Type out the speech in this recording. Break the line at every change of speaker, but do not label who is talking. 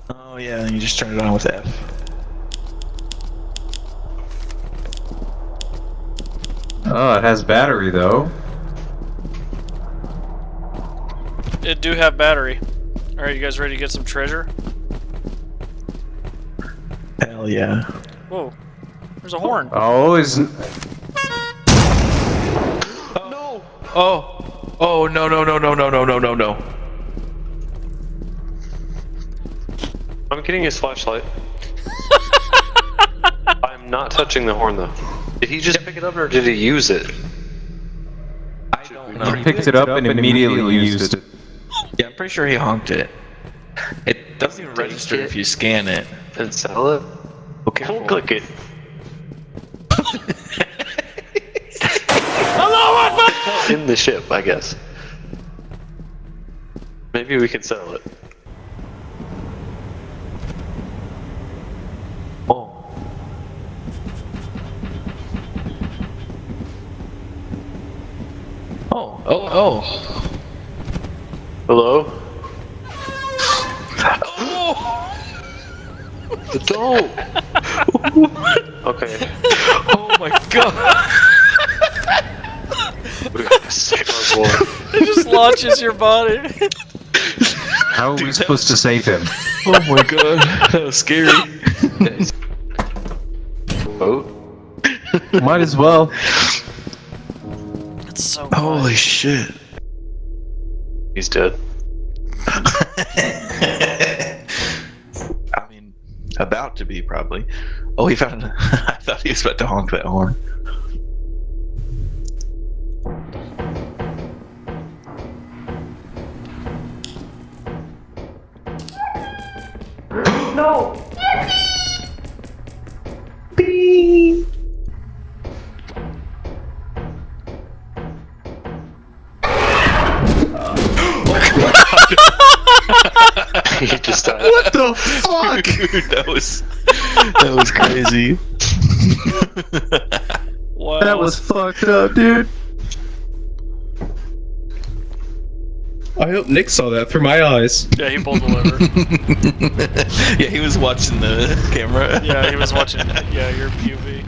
Oh yeah, and you just turn it on with F.
Oh, it has battery though.
It do have battery. Alright, you guys ready to get some treasure?
Hell yeah.
Whoa. There's a horn.
Oh, is
No! Oh! Oh, no, no, no, no, no, no, no, no, no.
I'm getting his flashlight. I'm not touching the horn though. Did he just pick it up or did he use it?
I don't know.
he picked it up and immediately used it.
Yeah, I'm pretty sure he honked it. It doesn't even register if you scan it.
And sell it?
Okay.
Don't click it. In the ship, I guess. Maybe we can sell it.
Oh. Oh, oh, oh.
Hello?
Oh!
Don't! Okay.
Oh my god!
We gotta save our boy.
It just launches your body.
How are we supposed to save him?
Oh my god, that was scary.
Boat?
Might as well.
It's so
Holy shit.
He's dead.
I mean, about to be probably. Oh, he found. I thought he was about to honk that horn.
No!
He just died.
What the fuck? Dude, that was crazy.
Wow.
That was fucked up, dude.
I hope Nick saw that through my eyes.
Yeah, he pulled the lever.
Yeah, he was watching the camera.
Yeah, he was watching. Yeah, your POV.